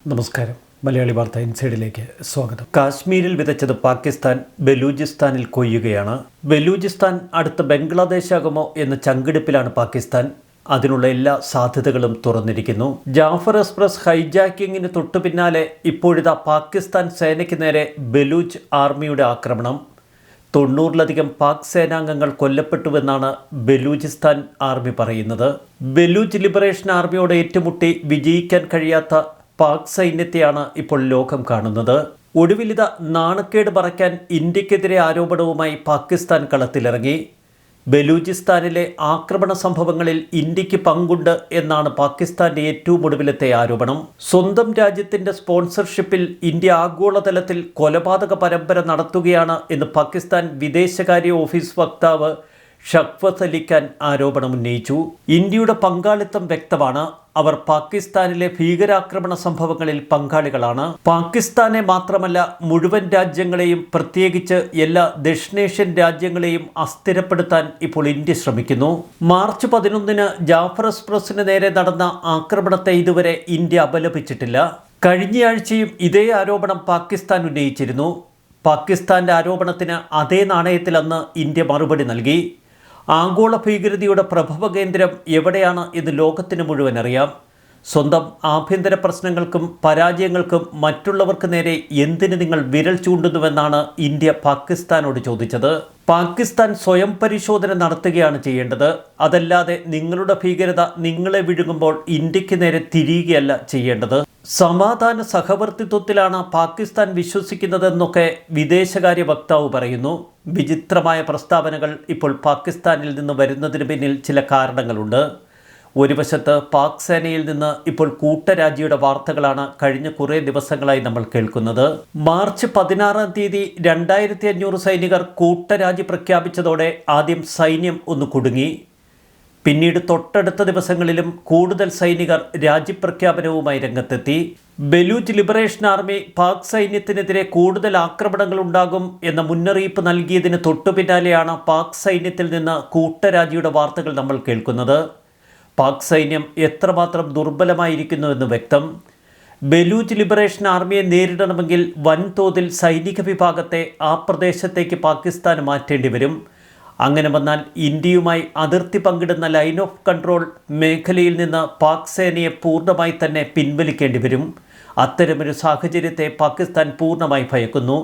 നമസ്കാരം. മലയാളി വാർത്ത ഇൻസൈഡിലേക്ക് സ്വാഗതം. കാശ്മീരിൽ വിതച്ചത് പാകിസ്ഥാൻ ബലൂചിസ്ഥാനിൽ കൊയ്യുകയാണ്. ബലൂചിസ്ഥാൻ അടുത്ത ബംഗ്ലാദേശ് ആകുമോ എന്ന ചങ്കിടിപ്പിലാണ് പാകിസ്ഥാൻ. അതിനുള്ള എല്ലാ സാധ്യതകളും തുറന്നിരിക്കുന്നു. ജാഫർ എക്സ്പ്രസ് ഹൈജാക്കിങ്ങിന് തൊട്ടു പിന്നാലെ ഇപ്പോഴിതാ പാകിസ്ഥാൻ സേനയ്ക്ക് നേരെ ബലൂച്ച് ആർമിയുടെ ആക്രമണം. 90-ലധികം പാക് സേനാംഗങ്ങൾ കൊല്ലപ്പെട്ടുവെന്നാണ് ബലൂചിസ്ഥാൻ ആർമി പറയുന്നത്. ബലൂച്ച് ലിബറേഷൻ ആർമിയോട് ഏറ്റുമുട്ടി വിജയിക്കാൻ കഴിയാത്ത പാക് സൈന്യത്തെയാണ് ഇപ്പോൾ ലോകം കാണുന്നത്. ഒടുവിലിത നാണക്കേട് മറയ്ക്കാൻ ഇന്ത്യക്കെതിരെ ആരോപണവുമായി പാകിസ്ഥാൻ കളത്തിലിറങ്ങി. ബലൂചിസ്ഥാനിലെ ആക്രമണ സംഭവങ്ങളിൽ ഇന്ത്യക്ക് പങ്കുണ്ട് എന്നാണ് പാകിസ്ഥാന്റെ ഏറ്റവും ഒടുവിലത്തെ ആരോപണം. സ്വന്തം രാജ്യത്തിന്റെ സ്പോൺസർഷിപ്പിൽ ഇന്ത്യ ആഗോളതലത്തിൽ കൊലപാതക പരമ്പര നടത്തുകയാണ് എന്ന് പാകിസ്ഥാൻ വിദേശകാര്യ ഓഫീസ് വക്താവ് ഷഫ്വത്ത് അലി ഖാൻ ആരോപണം ഉന്നയിച്ചു. ഇന്ത്യയുടെ പങ്കാളിത്തം വ്യക്തമാണ്. അവർ പാകിസ്ഥാനിലെ ഭീകരാക്രമണ സംഭവങ്ങളിൽ പങ്കാളികളാണ്. പാകിസ്ഥാനെ മാത്രമല്ല മുഴുവൻ രാജ്യങ്ങളെയും, പ്രത്യേകിച്ച് എല്ലാ ദക്ഷിണേഷ്യൻ രാജ്യങ്ങളെയും അസ്ഥിരപ്പെടുത്താൻ ഇപ്പോൾ ഇന്ത്യ ശ്രമിക്കുന്നു. മാർച്ച് 11 ജാഫർ എക്സ്പ്രസിന് നേരെ നടന്ന ആക്രമണത്തെ ഇതുവരെ ഇന്ത്യ അപലപിച്ചിട്ടില്ല. കഴിഞ്ഞയാഴ്ചയും ഇതേ ആരോപണം പാകിസ്ഥാൻ ഉന്നയിച്ചിരുന്നു. പാകിസ്ഥാന്റെ ആരോപണത്തിന് അതേ നാണയത്തിൽ അന്ന് ഇന്ത്യ മറുപടി നൽകി. ആഗോള ഭീകരതയുടെ പ്രഭവ കേന്ദ്രം എവിടെയാണ് എന്ന് ലോകത്തിന് മുഴുവൻ അറിയാം. സ്വന്തം ആഭ്യന്തര പ്രശ്നങ്ങൾക്കും പരാജയങ്ങൾക്കും മറ്റുള്ളവർക്ക് നേരെ എന്തിന് നിങ്ങൾ വിരൽ ചൂണ്ടുന്നുവെന്നാണ് ഇന്ത്യ പാകിസ്ഥാനോട് ചോദിച്ചത്. പാകിസ്ഥാൻ സ്വയം പരിശോധന നടത്തുകയാണ് ചെയ്യേണ്ടത്. അതല്ലാതെ നിങ്ങളുടെ ഭീകരത നിങ്ങളെ വിഴുങ്ങുമ്പോൾ ഇന്ത്യക്ക് നേരെ തിരിയുകയല്ല ചെയ്യേണ്ടത്. സമാധാന സഹവർത്തിത്വത്തിലാണ് പാകിസ്ഥാൻ വിശ്വസിക്കുന്നതെന്നൊക്കെ വിദേശകാര്യ വക്താവ് പറയുന്നു. വിചിത്രമായ പ്രസ്താവനകൾ ഇപ്പോൾ പാകിസ്ഥാനിൽ നിന്ന് വരുന്നതിന് പിന്നിൽ ചില കാരണങ്ങളുണ്ട്. ഒരു വശത്ത് പാക് സേനയിൽ നിന്ന് ഇപ്പോൾ കൂട്ടരാജിയുടെ വാർത്തകളാണ് കഴിഞ്ഞ കുറേ ദിവസങ്ങളായി നമ്മൾ കേൾക്കുന്നത്. മാർച്ച് 16 2500 സൈനികർ കൂട്ടരാജി പ്രഖ്യാപിച്ചതോടെ ആദ്യം സൈന്യം ഒന്ന് കുടുങ്ങി. പിന്നീട് തൊട്ടടുത്ത ദിവസങ്ങളിലും കൂടുതൽ സൈനികർ രാജ്യപ്രഖ്യാപനവുമായി രംഗത്തെത്തി. ബലൂച്ച് ലിബറേഷൻ ആർമി പാക് സൈന്യത്തിനെതിരെ കൂടുതൽ ആക്രമണങ്ങൾ ഉണ്ടാകും എന്ന മുന്നറിയിപ്പ് നൽകിയതിന് തൊട്ടു പിന്നാലെയാണ് പാക് സൈന്യത്തിൽ നിന്ന് കൂട്ടരാജിയുടെ വാർത്തകൾ നമ്മൾ കേൾക്കുന്നത്. പാക് സൈന്യം എത്രമാത്രം ദുർബലമായിരിക്കുന്നുവെന്ന് വ്യക്തം. ബലൂച്ച് ലിബറേഷൻ ആർമിയെ നേരിടണമെങ്കിൽ വൻതോതിൽ സൈനിക വിഭാഗത്തെ ആ പ്രദേശത്തേക്ക് പാകിസ്ഥാൻ മാറ്റേണ്ടി വരും. അങ്ങനെ വന്നാൽ ഇന്ത്യയുമായി അതിർത്തി പങ്കിടുന്ന ലൈൻ ഓഫ് കൺട്രോൾ മേഖലയിൽ നിന്ന് പാക് സേനയെ പൂർണ്ണമായി തന്നെ പിൻവലിക്കേണ്ടി വരും. അത്തരമൊരു സാഹചര്യത്തെ പാകിസ്ഥാൻ പൂർണ്ണമായി ഭയക്കുന്നു.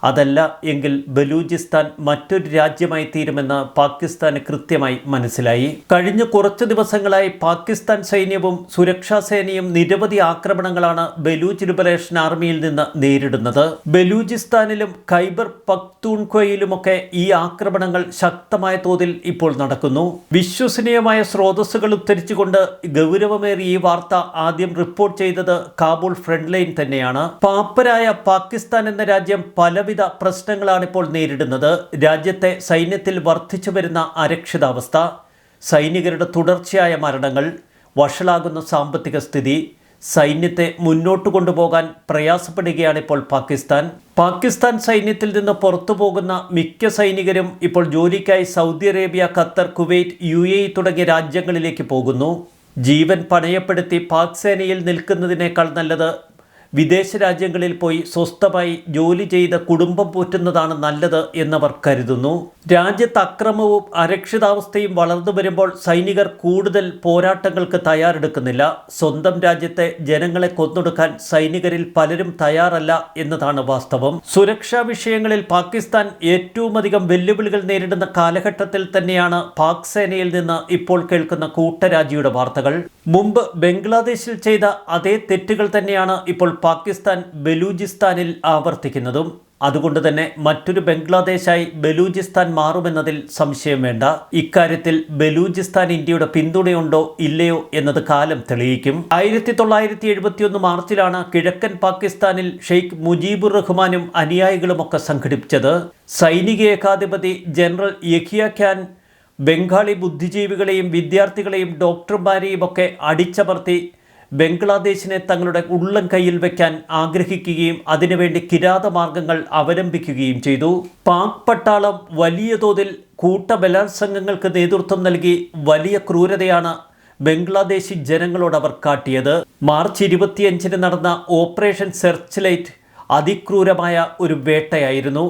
അതല്ല എങ്കിൽ ബലൂചിസ്ഥാൻ മറ്റൊരു രാജ്യമായി തീരുമെന്ന് പാകിസ്ഥാന് കൃത്യമായി മനസ്സിലായി. കഴിഞ്ഞ കുറച്ച് ദിവസങ്ങളായി പാകിസ്ഥാൻ സൈന്യവും സുരക്ഷാ സേനയും നിരവധി ആക്രമണങ്ങളാണ് ബലൂച്ച് ലിബറേഷൻ ആർമിയിൽ നിന്ന് നേരിടുന്നത്. ബലൂചിസ്ഥാനിലും ഖൈബർ പഖ്തൂൺഖ്വയിലുമൊക്കെ ഈ ആക്രമണങ്ങൾ ശക്തമായ തോതിൽ ഇപ്പോൾ നടക്കുന്നു. വിശ്വസനീയമായ സ്രോതസ്സുകൾ ഉദ്ധരിച്ചുകൊണ്ട് ഗൗരവമേറിയ ഈ വാർത്ത ആദ്യം റിപ്പോർട്ട് ചെയ്തത് കാബൂൾ ഫ്രണ്ട് ലൈൻ തന്നെയാണ്. പാപ്പരായ പാകിസ്ഥാൻ എന്ന രാജ്യം പലവിധ പ്രശ്നങ്ങളാണ് ഇപ്പോൾ നേരിടുന്നത്. രാജ്യത്തെ സൈന്യത്തിൽ വർദ്ധിച്ചു വരുന്ന അരക്ഷിതാവസ്ഥ, സൈനികരുടെ തുടർച്ചയായ മരണങ്ങൾ, വഷളാകുന്ന സാമ്പത്തിക സ്ഥിതി, സൈന്യത്തെ മുന്നോട്ട് കൊണ്ടുപോകാൻ പ്രയാസപ്പെടുകയാണ് ഇപ്പോൾ പാകിസ്ഥാൻ സൈന്യത്തിൽ നിന്ന് പുറത്തു പോകുന്ന മിക്ക സൈനികരും ഇപ്പോൾ ജോലിക്കായി Saudi Arabia, Qatar, Kuwait, UAE തുടങ്ങിയ രാജ്യങ്ങളിലേക്ക് പോകുന്നു. ജീവൻ പണയപ്പെടുത്തി പാക് സേനയിൽ നിൽക്കുന്നതിനേക്കാൾ നല്ലത് വിദേശ രാജ്യങ്ങളിൽ പോയി സ്വസ്ഥമായി ജോലി ചെയ്ത് കുടുംബം പോറ്റുന്നതാണ് നല്ലത് എന്നവർ കരുതുന്നു. രാജ്യത്ത് അക്രമവും അരക്ഷിതാവസ്ഥയും വളർന്നു വരുമ്പോൾ സൈനികർ കൂടുതൽ പോരാട്ടങ്ങൾക്ക് തയ്യാറെടുക്കുന്നില്ല. സ്വന്തം രാജ്യത്തെ ജനങ്ങളെ കൊന്നൊടുക്കാൻ സൈനികരിൽ പലരും തയ്യാറല്ല എന്നതാണ് വാസ്തവം. സുരക്ഷാ വിഷയങ്ങളിൽ പാകിസ്ഥാൻ ഏറ്റവും അധികം വെല്ലുവിളികൾ നേരിടുന്ന കാലഘട്ടത്തിൽ തന്നെയാണ് പാക് സേനയിൽ നിന്ന് ഇപ്പോൾ കേൾക്കുന്ന കൂട്ടരാജിയുടെ വാർത്തകൾ. മുമ്പ് ബംഗ്ലാദേശിൽ ചെയ്ത അതേ തെറ്റുകൾ തന്നെയാണ് ഇപ്പോൾ പാകിസ്ഥാൻ ബലൂചിസ്ഥാനിൽ ആവർത്തിക്കുന്നതും. അതുകൊണ്ട് തന്നെ മറ്റൊരു ബംഗ്ലാദേശായി ബലൂചിസ്ഥാൻ മാറുമെന്നതിൽ സംശയം വേണ്ട. ഇക്കാര്യത്തിൽ ബലൂചിസ്ഥാൻ ഇന്ത്യയുടെ പിന്തുണയുണ്ടോ ഇല്ലയോ എന്നത് കാലം തെളിയിക്കും. 1971 മാർച്ചിലാണ് കിഴക്കൻ പാകിസ്ഥാനിൽ ഷെയ്ഖ് മുജീബുർ റഹ്മാനും അനുയായികളുമൊക്കെ സംഘടിപ്പിച്ചത്. സൈനിക ഏകാധിപതി ജനറൽ യഹിയ ഖാൻ ബംഗാളി ബുദ്ധിജീവികളെയും വിദ്യാർത്ഥികളെയും ഡോക്ടർമാരെയും ഒക്കെ അടിച്ചമർത്തി ബംഗ്ലാദേശിനെ തങ്ങളുടെ ഉള്ളം കയ്യിൽ വയ്ക്കാൻ ആഗ്രഹിക്കുകയും അതിനുവേണ്ടി കിരാതമാർഗങ്ങൾ അവലംബിക്കുകയും ചെയ്തു. പാക് പട്ടാളം വലിയ തോതിൽ കൂട്ടബലാത്സംഗങ്ങൾക്ക് നേതൃത്വം നൽകി വലിയ ക്രൂരതയാണ് ബംഗ്ലാദേശി ജനങ്ങളോട് അവർ കാട്ടിയത്. മാർച്ച് 25 നടന്ന ഓപ്പറേഷൻ സെർച്ച് ലൈറ്റ് അതിക്രൂരമായ ഒരു വേട്ടയായിരുന്നു.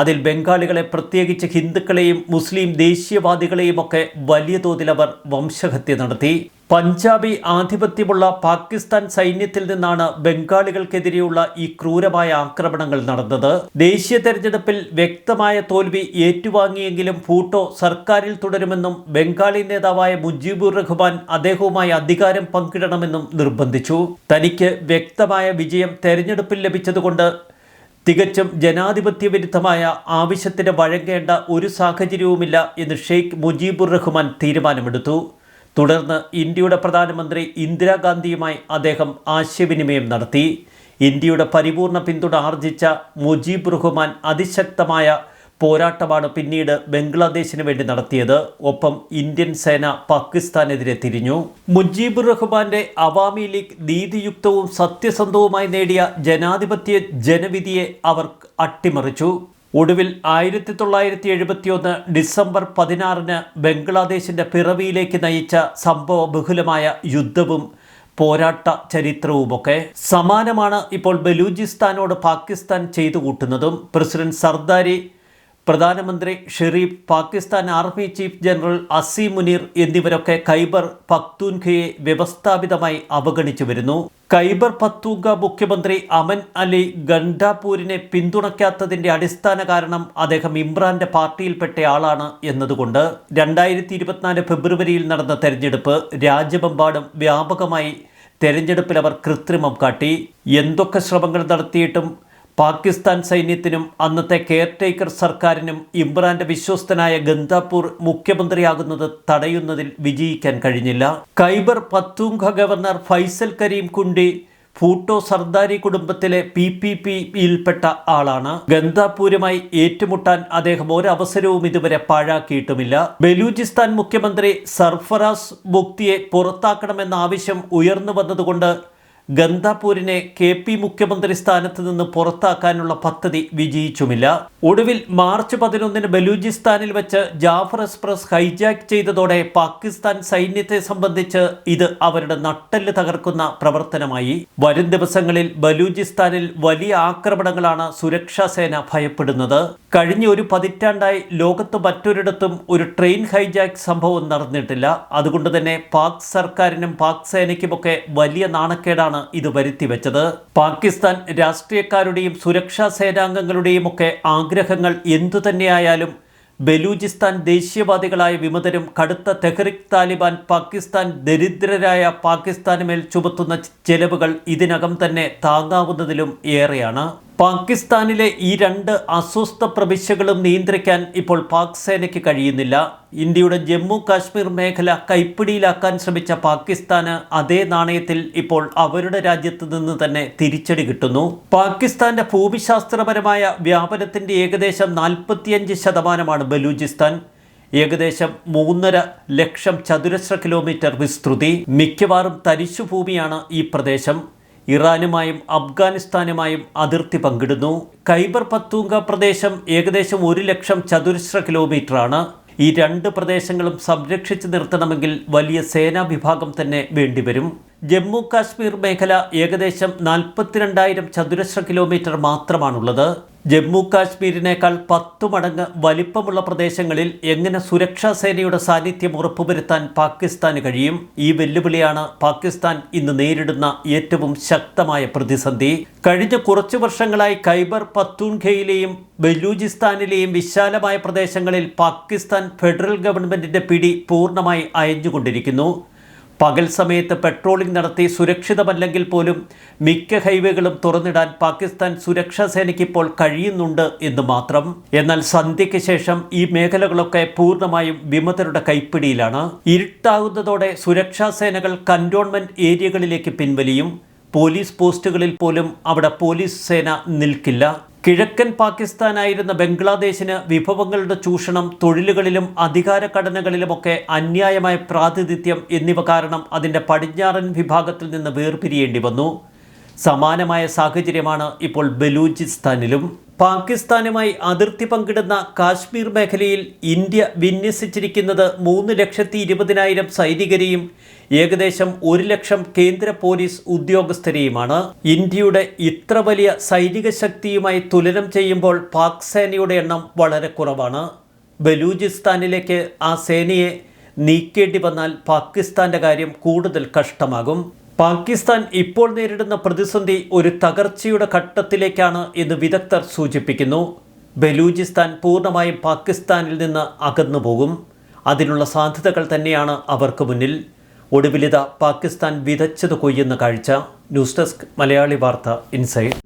അതിൽ ബംഗാളികളെ, പ്രത്യേകിച്ച് ഹിന്ദുക്കളെയും മുസ്ലിം ദേശീയവാദികളെയും ഒക്കെ വലിയ തോതിൽ അവർ വംശഹത്യ നടത്തി. പഞ്ചാബി ആധിപത്യമുള്ള പാകിസ്ഥാൻ സൈന്യത്തിൽ നിന്നാണ് ബംഗാളികൾക്കെതിരെയുള്ള ഈ ക്രൂരമായ ആക്രമണങ്ങൾ നടന്നത്. ദേശീയ തെരഞ്ഞെടുപ്പിൽ വ്യക്തമായ തോൽവി ഏറ്റുവാങ്ങിയെങ്കിലും ഭൂട്ടോ സർക്കാരിൽ തുടരുമെന്നും ബംഗാളി നേതാവായ മുജീബുർ റഹ്മാൻ അദ്ദേഹവുമായി അധികാരം പങ്കിടണമെന്നും നിർബന്ധിച്ചു. തനിക്ക് വ്യക്തമായ വിജയം തെരഞ്ഞെടുപ്പിൽ ലഭിച്ചതുകൊണ്ട് തികച്ചും ജനാധിപത്യ വിരുദ്ധമായ ആവശ്യത്തിന് വഴങ്ങേണ്ട ഒരു സാഹചര്യവുമില്ല എന്ന് ഷെയ്ഖ് മുജീബുർ റഹ്മാൻ തീരുമാനമെടുത്തു. തുടർന്ന് ഇന്ത്യയുടെ പ്രധാനമന്ത്രി ഇന്ദിരാഗാന്ധിയുമായി അദ്ദേഹം ആശയവിനിമയം നടത്തി. ഇന്ത്യയുടെ പരിപൂർണ പിന്തുണ ആർജിച്ച മുജീബുർ റഹ്മാൻ അതിശക്തമായ പോരാട്ടമാണ് പിന്നീട് ബംഗ്ലാദേശിന് വേണ്ടി നടത്തിയത്. ഒപ്പം ഇന്ത്യൻ സേന പാകിസ്ഥാനെതിരെ തിരിഞ്ഞു. മുജീബുർ റഹ്മാന്റെ അവാമി ലീഗ് നീതിയുക്തവും സത്യസന്ധവുമായി നേടിയ ജനാധിപത്യ ജനവിധിയെ അവർ അട്ടിമറിച്ചു. ഒടുവിൽ 1971 ഡിസംബർ 16 ബംഗ്ലാദേശിന്റെ പിറവിയിലേക്ക് നയിച്ച സംഭവ ബഹുലമായ യുദ്ധവും പോരാട്ട ചരിത്രവുമൊക്കെ സമാനമാണ് ഇപ്പോൾ ബലൂചിസ്ഥാനോട് പാകിസ്ഥാൻ ചെയ്തു കൂട്ടുന്നതും. പ്രസിഡന്റ് സർദാരി, പ്രധാനമന്ത്രി Sharif, Pakistan army chief general Asim Munir എന്നിവരൊക്കെ ഖൈബർ പഖ്തൂൻഖയെ വ്യവസ്ഥാപിതമായി അവഗണിച്ചു വരുന്നു. ഖൈബർ പഖ്തൂൻഖ മുഖ്യമന്ത്രി അമൻ അലി ഗണ്ഡാപൂരിനെ പിന്തുണയ്ക്കാത്തതിന്റെ അടിസ്ഥാന കാരണം അദ്ദേഹം ഇമ്രാന്റെ പാർട്ടിയിൽപ്പെട്ട ആളാണ് എന്നതുകൊണ്ട്. 2024 ഫെബ്രുവരിയിൽ നടന്ന തെരഞ്ഞെടുപ്പ് രാജ്യമെമ്പാടും വ്യാപകമായി തെരഞ്ഞെടുപ്പിൽ അവർ കൃത്രിമം കാട്ടി. എന്തൊക്കെ ശ്രമങ്ങൾ നടത്തിയിട്ടും പാകിസ്ഥാൻ സൈന്യത്തിനും അന്നത്തെ കെയർടേക്കർ സർക്കാരിനും ഇമ്രാന്റെ വിശ്വസ്തനായ ഗന്ദാപൂർ മുഖ്യമന്ത്രിയാകുന്നത് തടയുന്നതിൽ വിജയിക്കാൻ കഴിഞ്ഞില്ല. ഖൈബർ പഖ്തൂൻഖ ഗവർണർ ഫൈസൽ കരീം കുണ്ടി ഭൂട്ടോ സർദാരി കുടുംബത്തിലെ PPPയിൽപ്പെട്ട ആളാണ്. ഗന്ദാപൂരുമായി ഏറ്റുമുട്ടാൻ അദ്ദേഹം ഒരവസരവും ഇതുവരെ പാഴാക്കിയിട്ടുമില്ല. ബലൂചിസ്ഥാൻ മുഖ്യമന്ത്രി സർഫറാസ് മുക്തിയെ പുറത്താക്കണമെന്ന ആവശ്യം ഉയർന്നു വന്നതുകൊണ്ട് ഗന്ദാപൂരിനെ KP മുഖ്യമന്ത്രി സ്ഥാനത്ത് നിന്ന് പുറത്താക്കാനുള്ള പദ്ധതി വിജയിച്ചുമില്ല. ഒടുവിൽ മാർച്ച് 11 ബലൂചിസ്ഥാനിൽ വെച്ച് ജാഫർ എക്സ്പ്രസ് ഹൈജാക്ക് ചെയ്തതോടെ പാകിസ്ഥാൻ സൈന്യത്തെ സംബന്ധിച്ച് ഇത് അവരുടെ നട്ടെല്ല് തകർക്കുന്ന പ്രവർത്തനമായി. വരും ദിവസങ്ങളിൽ ബലൂചിസ്ഥാനിൽ വലിയ ആക്രമണങ്ങളാണ് സുരക്ഷാ സേന ഭയപ്പെടുന്നത്. കഴിഞ്ഞ ഒരു പതിറ്റാണ്ടായി ലോകത്ത് മറ്റൊരിടത്തും ഒരു ട്രെയിൻ ഹൈജാക്ക് സംഭവം നടന്നിട്ടില്ല. അതുകൊണ്ട് തന്നെ പാക് സർക്കാരിനും പാക് സേനയ്ക്കുമൊക്കെ വലിയ നാണക്കേടാണ് ഇത് വരുത്തിവെച്ചത്. പാകിസ്ഥാൻ രാഷ്ട്രീയക്കാരുടെയും സുരക്ഷാ സേനാംഗങ്ങളുടെയും ഒക്കെ ആഗ്രഹങ്ങൾ എന്തുതന്നെയായാലും ബലൂചിസ്ഥാൻ ദേശീയവാദികളായ വിമതരും കടുത്ത തെഹ്രിക് താലിബാൻ പാകിസ്ഥാൻ ദരിദ്രരായ പാകിസ്ഥാന് മേൽ ചുമത്തുന്ന ചെലവുകൾ ഇതിനകം തന്നെ താങ്ങാവുന്നതിലും ഏറെയാണ്. പാകിസ്ഥാനിലെ ഈ 2 അസ്വസ്ഥ പ്രവിശ്യകളും നിയന്ത്രിക്കാൻ ഇപ്പോൾ പാക് സേനയ്ക്ക് കഴിയുന്നില്ല. ഇന്ത്യയുടെ ജമ്മു കാശ്മീർ മേഖല കൈപ്പിടിയിലാക്കാൻ ശ്രമിച്ച പാകിസ്ഥാന് അതേ നാണയത്തിൽ ഇപ്പോൾ അവരുടെ രാജ്യത്ത് നിന്ന് തന്നെ തിരിച്ചടി കിട്ടുന്നു. പാകിസ്ഥാന്റെ ഭൂമിശാസ്ത്രപരമായ വ്യാപനത്തിന്റെ ഏകദേശം 45% ബലൂചിസ്ഥാൻ. ഏകദേശം 3.5 ലക്ഷം ചതുരശ്ര കിലോമീറ്റർ വിസ്തൃതി. മിക്കവാറും തരിശുഭൂമിയാണ് ഈ പ്രദേശം. ഇറാനുമായും അഫ്ഗാനിസ്ഥാനുമായും അതിർത്തി പങ്കിടുന്നു. ഖൈബർ പഖ്തൂൻഖ പ്രദേശം ഏകദേശം 1 ലക്ഷം ചതുരശ്ര കിലോമീറ്ററാണ്. ഈ 2 പ്രദേശങ്ങളും സംരക്ഷിച്ചു നിർത്തണമെങ്കിൽ വലിയ സേനാ വിഭാഗം തന്നെ വേണ്ടിവരും. ജമ്മു കാശ്മീർ മേഖല ഏകദേശം 42,000 ചതുരശ്ര കിലോമീറ്റർ മാത്രമാണുള്ളത്. ജമ്മു കാശ്മീരിനേക്കാൾ 10 മടങ്ങ് വലിപ്പമുള്ള പ്രദേശങ്ങളിൽ എങ്ങനെ സുരക്ഷാ സേനയുടെ സാന്നിധ്യം ഉറപ്പുവരുത്താൻ പാകിസ്ഥാന് കഴിയും? ഈ വെല്ലുവിളിയാണ് പാകിസ്ഥാൻ ഇന്ന് നേരിടുന്ന ഏറ്റവും ശക്തമായ പ്രതിസന്ധി. കഴിഞ്ഞ കുറച്ചു വർഷങ്ങളായി ഖൈബർ പഖ്തൂൻഖയിലെയും ബലൂചിസ്ഥാനിലെയും വിശാലമായ പ്രദേശങ്ങളിൽ പാകിസ്ഥാൻ ഫെഡറൽ ഗവൺമെന്റിന്റെ പിടി പൂർണ്ണമായി അയഞ്ഞുകൊണ്ടിരിക്കുന്നു. പകൽ സമയത്ത് പെട്രോളിംഗ് നടത്തി സുരക്ഷിതമല്ലെങ്കിൽ പോലും മിക്ക ഹൈവേകളും തുറന്നിടാൻ പാകിസ്ഥാൻ സുരക്ഷാ സേനയ്ക്ക് ഇപ്പോൾ കഴിയുന്നുണ്ട് എന്ന് മാത്രം. എന്നാൽ സന്ധ്യയ്ക്ക് ശേഷം ഈ മേഖലകളൊക്കെ പൂർണ്ണമായും വിമതരുടെ കൈപ്പിടിയിലാണ്. ഇരുട്ടാകുന്നതോടെ സുരക്ഷാ സേനകൾ കന്റോൺമെന്റ് ഏരിയകളിലേക്ക് പിൻവലിയും. പോലീസ് പോസ്റ്റുകളിൽ പോലും അവിടെ പോലീസ് സേന നിൽക്കില്ല. കിഴക്കൻ പാകിസ്ഥാനായിരുന്ന ബംഗ്ലാദേശിന് വിഭവങ്ങളുടെ ചൂഷണം, തൊഴിലുകളിലും അധികാര ഘടനകളിലുമൊക്കെ അന്യായമായ പ്രാതിനിധ്യം എന്നിവ കാരണം അതിൻ്റെ പടിഞ്ഞാറൻ വിഭാഗത്തിൽ നിന്ന് വേർപിരിയേണ്ടി വന്നു. സമാനമായ സാഹചര്യമാണ് ഇപ്പോൾ ബലൂചിസ്ഥാനിലും. പാകിസ്ഥാനുമായി അതിർത്തി പങ്കിടുന്ന കാശ്മീർ മേഖലയിൽ ഇന്ത്യ വിന്യസിച്ചിരിക്കുന്നത് 3,20,000 സൈനികരെയും ഏകദേശം 1,00,000 കേന്ദ്ര പോലീസ് ഉദ്യോഗസ്ഥരെയുമാണ്. ഇന്ത്യയുടെ ഇത്ര വലിയ സൈനിക ശക്തിയുമായി തുലനം ചെയ്യുമ്പോൾ പാക് സേനയുടെ എണ്ണം വളരെ കുറവാണ്. ബലൂചിസ്ഥാനിലേക്ക് ആ സേനയെ നീക്കേണ്ടി വന്നാൽ പാകിസ്ഥാന്റെ കാര്യം കൂടുതൽ കഷ്ടമാകും. പാകിസ്ഥാൻ ഇപ്പോൾ നേരിടുന്ന പ്രതിസന്ധി ഒരു തകർച്ചയുടെ ഘട്ടത്തിലേക്കാണ് എന്ന് വിദഗ്ധർ സൂചിപ്പിക്കുന്നു. ബലൂചിസ്ഥാൻ പൂർണ്ണമായും പാകിസ്ഥാനിൽ നിന്ന് അകന്നു പോകും. അതിനുള്ള സാധ്യതകൾ തന്നെയാണ് അവർക്ക് മുന്നിൽ. ഒടുവിലിത പാകിസ്ഥാൻ വിതച്ചത് കൊയ്യുന്ന കാഴ്ച. ന്യൂസ് ഡെസ്ക് മലയാളി വാർത്ത ഇൻസൈഡ്.